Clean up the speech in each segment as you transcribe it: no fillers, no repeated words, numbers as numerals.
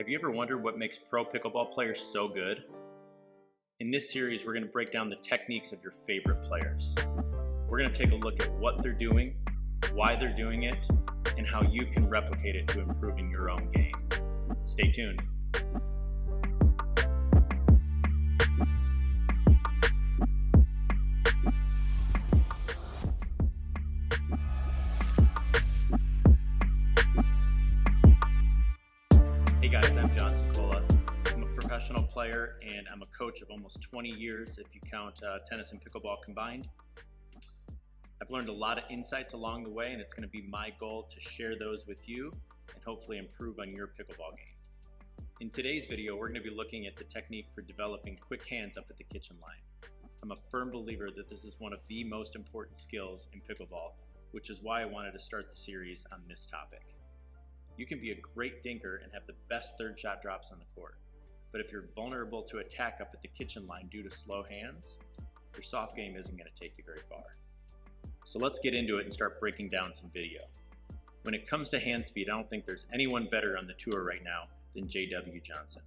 Have you ever wondered what makes pro pickleball players so good? In this series, we're going to break down the techniques of your favorite players. We're going to take a look at what they're doing, why they're doing it, and how you can replicate it to improving your own game. Stay tuned. Hey guys, I'm John Cincola. I'm a professional player and I'm a coach of almost 20 years if you count tennis and pickleball combined. I've learned a lot of insights along the way, and it's going to be my goal to share those with you and hopefully improve on your pickleball game. In today's video, we're going to be looking at the technique for developing quick hands up at the kitchen line. I'm a firm believer that this is one of the most important skills in pickleball, which is why I wanted to start the series on this topic. You can be a great dinker and have the best third shot drops on the court, but if you're vulnerable to attack up at the kitchen line due to slow hands, your soft game isn't going to take you very far. So let's get into it and start breaking down some video. When it comes to hand speed, I don't think there's anyone better on the tour right now than JW Johnson.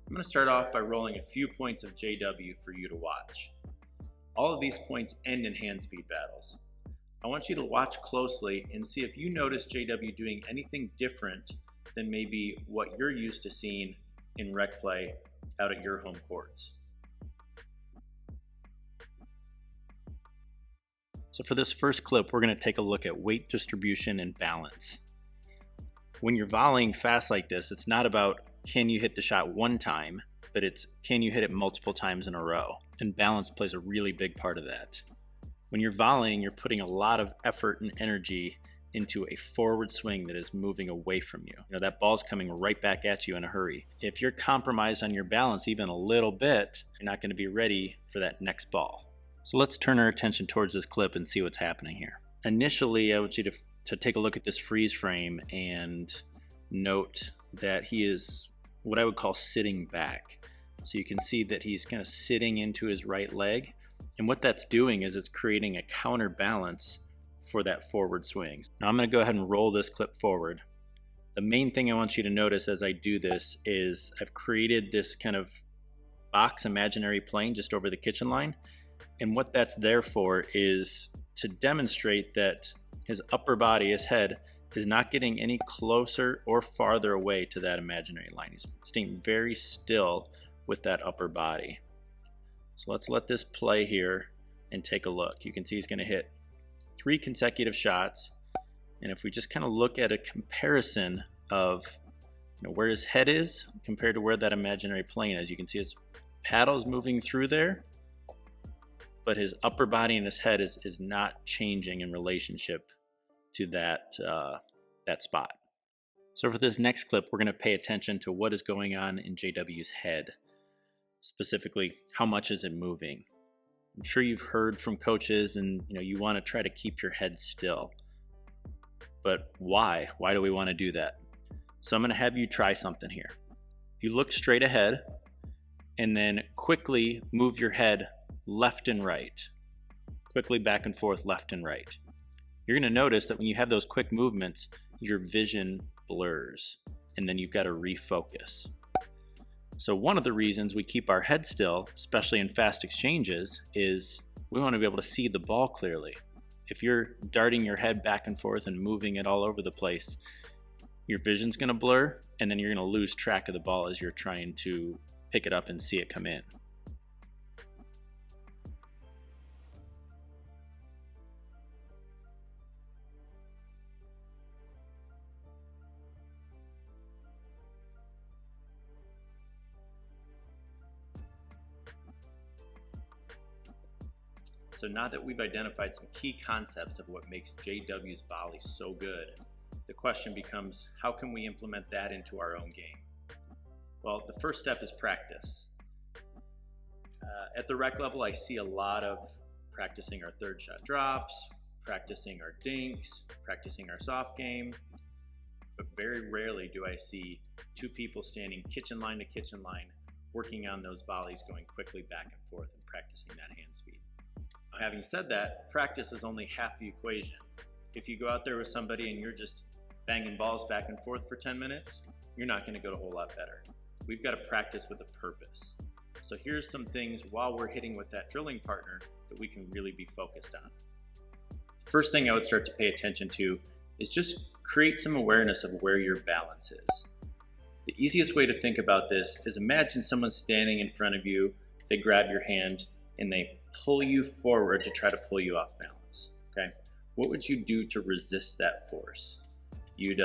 I'm going to start off by rolling a few points of JW for you to watch. All of these points end in hand speed battles. I want you to watch closely and see if you notice JW doing anything different than maybe what you're used to seeing in rec play out at your home courts. So for this first clip, we're going to take a look at weight distribution and balance. When you're volleying fast like this, it's not about can you hit the shot one time, but it's can you hit it multiple times in a row. And balance plays a really big part of that. When you're volleying, you're putting a lot of effort and energy into a forward swing that is moving away from you. That ball's coming right back at you in a hurry. If you're compromised on your balance even a little bit, you're not going to be ready for that next ball. So let's turn our attention towards this clip and see what's happening here. Initially, I want you to take a look at this freeze frame and note that he is what I would call sitting back. So you can see that he's kind of sitting into his right leg. And what that's doing is it's creating a counterbalance for that forward swing. Now I'm going to go ahead and roll this clip forward. The main thing I want you to notice as I do this is I've created this kind of box imaginary plane just over the kitchen line. And what that's there for is to demonstrate that his upper body, his head, is not getting any closer or farther away to that imaginary line. He's staying very still with that upper body. So let's let this play here and take a look. You can see he's going to hit 3 consecutive shots. And if we just kind of look at a comparison of where his head is compared to where that imaginary plane is, you can see his paddle's moving through there, but his upper body and his head is not changing in relationship to that spot. So for this next clip, we're going to pay attention to what is going on in JW's head. Specifically, how much is it moving? I'm sure you've heard from coaches and you want to try to keep your head still. But why? Why do we want to do that? So I'm going to have you try something here. If you look straight ahead and then quickly move your head left and right, quickly back and forth left and right, you're going to notice that when you have those quick movements, your vision blurs and then you've got to refocus. So one of the reasons we keep our head still, especially in fast exchanges, is we want to be able to see the ball clearly. If you're darting your head back and forth and moving it all over the place, your vision's going to blur, and then you're going to lose track of the ball as you're trying to pick it up and see it come in. So now that we've identified some key concepts of what makes JW's volley so good, the question becomes, how can we implement that into our own game? Well, the first step is practice. At the rec level, I see a lot of practicing our third shot drops, practicing our dinks, practicing our soft game, but very rarely do I see 2 people standing kitchen line to kitchen line working on those volleys, going quickly back and forth and practicing that hand speed. Having said that, practice is only half the equation. If you go out there with somebody and you're just banging balls back and forth for 10 minutes, you're not going to go a whole lot better. We've got to practice with a purpose. So here's some things while we're hitting with that drilling partner that we can really be focused on. First thing I would start to pay attention to is just create some awareness of where your balance is. The easiest way to think about this is imagine someone standing in front of you, they grab your hand and they pull you forward to try to pull you off balance, okay? What would you do to resist that force? You'd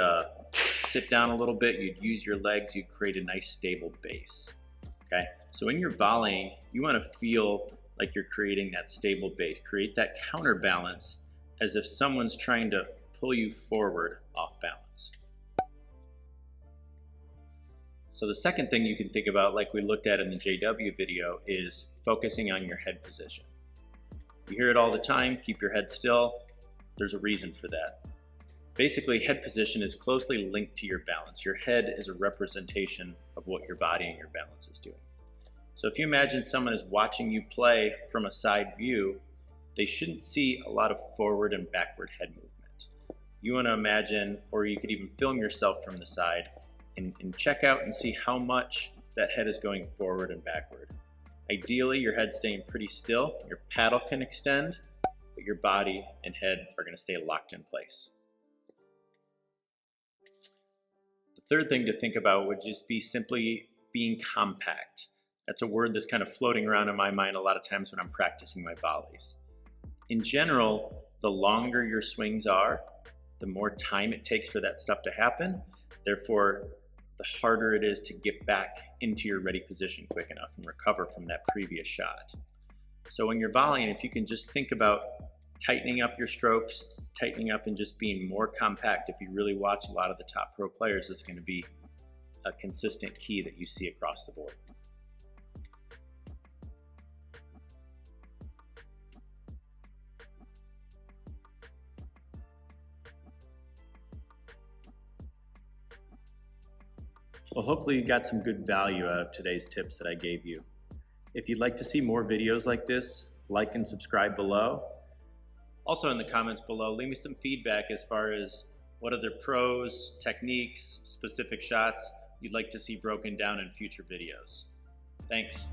sit down a little bit, you'd use your legs, you'd create a nice stable base, okay? So in your volleying, you wanna feel like you're creating that stable base, create that counterbalance as if someone's trying to pull you forward off balance. So the second thing you can think about, like we looked at in the JW video, is focusing on your head position. You hear it all the time, keep your head still. There's a reason for that. Basically, head position is closely linked to your balance. Your head is a representation of what your body and your balance is doing. So if you imagine someone is watching you play from a side view, they shouldn't see a lot of forward and backward head movement. You want to imagine, or you could even film yourself from the side and check out and see how much that head is going forward and backward. Ideally, your head's staying pretty still, your paddle can extend, but your body and head are going to stay locked in place. The third thing to think about would just be simply being compact. That's a word that's kind of floating around in my mind a lot of times when I'm practicing my volleys. In general, the longer your swings are, the more time it takes for that stuff to happen. Therefore, the harder it is to get back into your ready position quick enough and recover from that previous shot. So when you're volleying, if you can just think about tightening up your strokes, tightening up and just being more compact, if you really watch a lot of the top pro players, it's going to be a consistent key that you see across the board. Well, hopefully you got some good value out of today's tips that I gave you. If you'd like to see more videos like this, like and subscribe below. Also in the comments below, leave me some feedback as far as what other pros, techniques, specific shots you'd like to see broken down in future videos. Thanks.